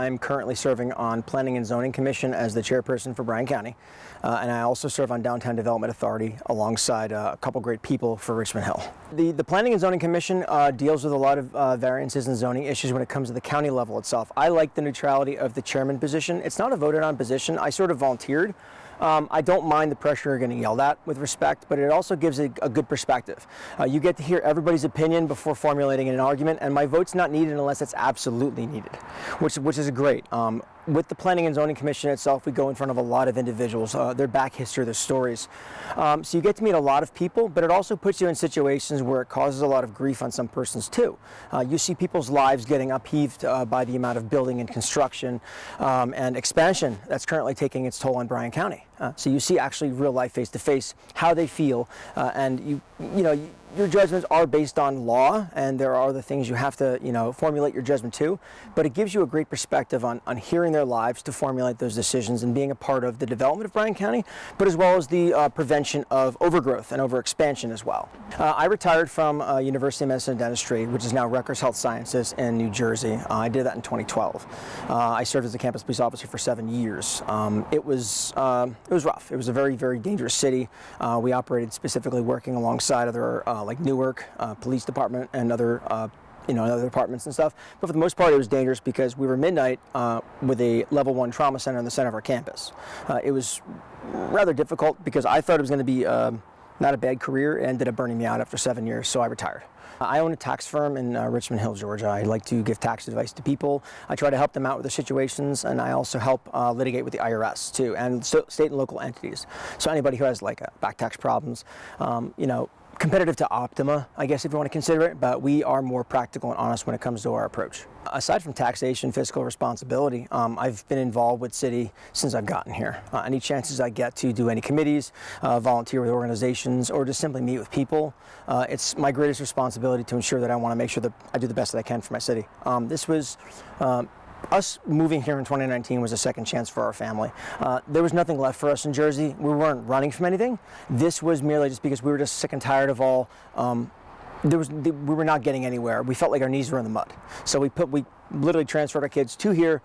I'm currently serving on Planning and Zoning Commission as the chairperson for Bryan County. And I also serve on Downtown Development Authority alongside a couple great people for Richmond Hill. The Planning and Zoning Commission deals with a lot of variances and zoning issues when it comes to the county level itself. I like the neutrality of the chairman position. It's not a voted on position. I sort of volunteered. I don't mind the pressure of getting yelled at with respect, but it also gives a good perspective. You get to hear everybody's opinion before formulating an argument, and my vote's not needed unless it's absolutely needed, which is great. With the Planning and Zoning Commission itself, we go in front of a lot of individuals, their back history, their stories. So you get to meet a lot of people, but it also puts you in situations where it causes a lot of grief on some persons too. You see people's lives getting upheaved by the amount of building and construction and expansion that's currently taking its toll on Bryan County. So you see actually real life face to face how they feel, and your judgments are based on law, and there are other things you have to, formulate your judgment to, but it gives you a great perspective on hearing their lives to formulate those decisions and being a part of the development of Bryan County, but as well as the prevention of overgrowth and overexpansion as well. I retired from University of Medicine and Dentistry, which is now Rutgers Health Sciences in New Jersey. I did that in 2012. I served as a campus police officer for 7 years. It was rough. It was a very, very dangerous city. We operated specifically working alongside other like Newark Police Department and other other departments and stuff. But for the most part, it was dangerous because we were midnight with a level 1 trauma center in the center of our campus. It was rather difficult because I thought it was going to be not a bad career. It ended up burning me out after 7 years, so I retired. I own a tax firm in Richmond Hill, Georgia. I like to give tax advice to people. I try to help them out with their situations, and I also help litigate with the IRS too, and state and local entities. So anybody who has like back tax problems, competitive to Optima, I guess, if you want to consider it, but we are more practical and honest when it comes to our approach. Aside from taxation, fiscal responsibility, I've been involved with city since I've gotten here. Any chances I get to do any committees, volunteer with organizations, or just simply meet with people, it's my greatest responsibility to ensure that I want to make sure that I do the best that I can for my city. This was us moving here in 2019 was a second chance for our family. There was nothing left for us in Jersey. We weren't running from anything. This was merely just because we were just sick and tired of all. We were not getting anywhere. We felt like our knees were in the mud. So we literally transferred our kids to here,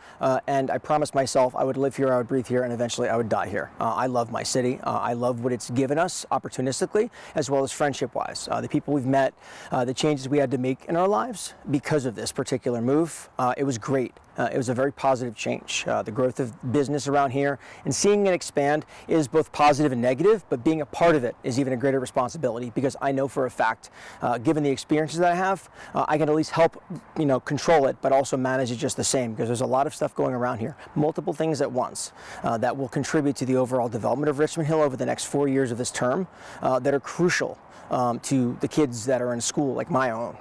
and I promised myself I would live here, I would breathe here, and eventually I would die here. I love my city. I love what it's given us opportunistically, as well as friendship-wise. The people we've met, the changes we had to make in our lives because of this particular move, it was great. It was a very positive change. The growth of business around here and seeing it expand is both positive and negative, but being a part of it is even a greater responsibility because I know for a fact, given the experiences that I have, I can at least help, control it, but also manage it just the same because there's a lot of stuff going around here, multiple things at once that will contribute to the overall development of Richmond Hill over the next 4 years of this term that are crucial to the kids that are in school like my own.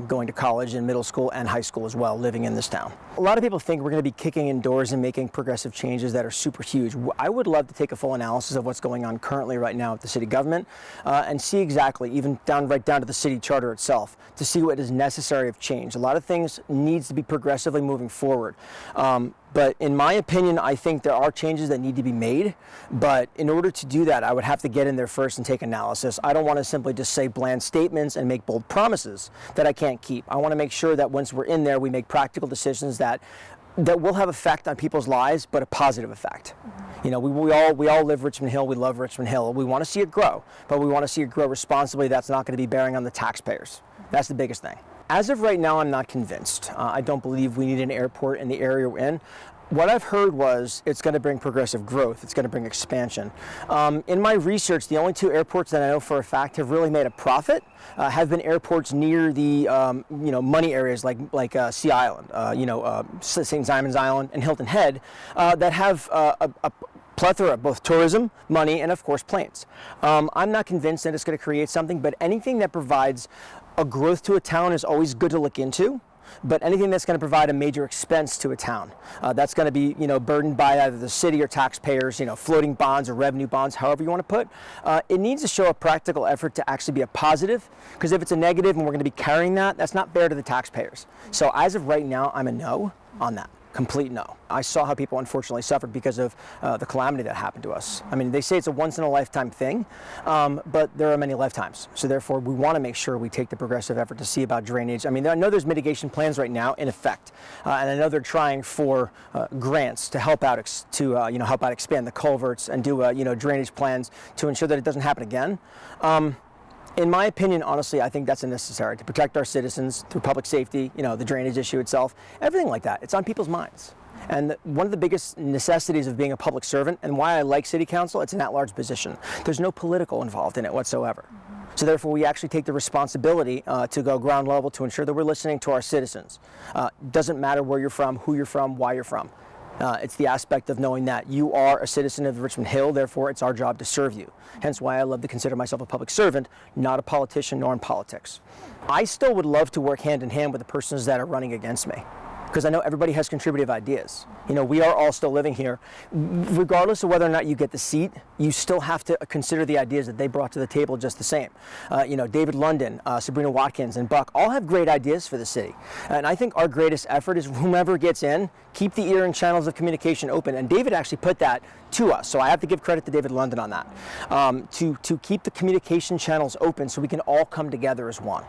Going to college and middle school and high school as well, living in this town. A lot of people think we're going to be kicking in doors and making progressive changes that are super huge. I would love to take a full analysis of what's going on currently right now at the city government and see exactly, even right down to the city charter itself, to see what is necessary of change. A lot of things needs to be progressively moving forward. But in my opinion, I think there are changes that need to be made. But in order to do that, I would have to get in there first and take analysis. I don't want to simply just say bland statements and make bold promises that I can't keep. I want to make sure that once we're in there, we make practical decisions that will have effect on people's lives, but a positive effect. We all live Richmond Hill. We love Richmond Hill. We want to see it grow, but we want to see it grow responsibly. That's not going to be bearing on the taxpayers. That's the biggest thing. As of right now, I'm not convinced. I don't believe we need an airport in the area we're in. What I've heard was it's going to bring progressive growth. It's going to bring expansion. In my research, the only 2 airports that I know for a fact have really made a profit have been airports near the money areas like Sea Island, St. Simon's Island and Hilton Head that have a plethora of both tourism, money, and of course planes. I'm not convinced that it's going to create something, but anything that provides a growth to a town is always good to look into. But anything that's going to provide a major expense to a town, that's going to be, burdened by either the city or taxpayers, floating bonds or revenue bonds, however you want to put, it needs to show a practical effort to actually be a positive. Because if it's a negative and we're going to be carrying that, that's not fair to the taxpayers. So as of right now, I'm a no on that. Complete no. I saw how people unfortunately suffered because of the calamity that happened to us. I mean, they say it's a once-in-a-lifetime thing, but there are many lifetimes. So therefore, we want to make sure we take the progressive effort to see about drainage. I mean, I know there's mitigation plans right now in effect, and I know they're trying for grants to help out, help out expand the culverts and do drainage plans to ensure that it doesn't happen again. In my opinion, honestly, I think that's unnecessary to protect our citizens through public safety, the drainage issue itself, everything like that. It's on people's minds. And one of the biggest necessities of being a public servant, and why I like city council, it's an at-large position. There's no political involved in it whatsoever. So therefore, we actually take the responsibility to go ground level to ensure that we're listening to our citizens. Doesn't matter where you're from, who you're from, why you're from. It's the aspect of knowing that you are a citizen of Richmond Hill, therefore it's our job to serve you. Hence why I love to consider myself a public servant, not a politician nor in politics. I still would love to work hand in hand with the persons that are running against me, because I know everybody has contributive ideas. We are all still living here. Regardless of whether or not you get the seat, you still have to consider the ideas that they brought to the table just the same. David London, Sabrina Watkins, and Buck all have great ideas for the city. And I think our greatest effort is whomever gets in, keep the ear and channels of communication open. And David actually put that to us, so I have to give credit to David London on that, to keep the communication channels open so we can all come together as one.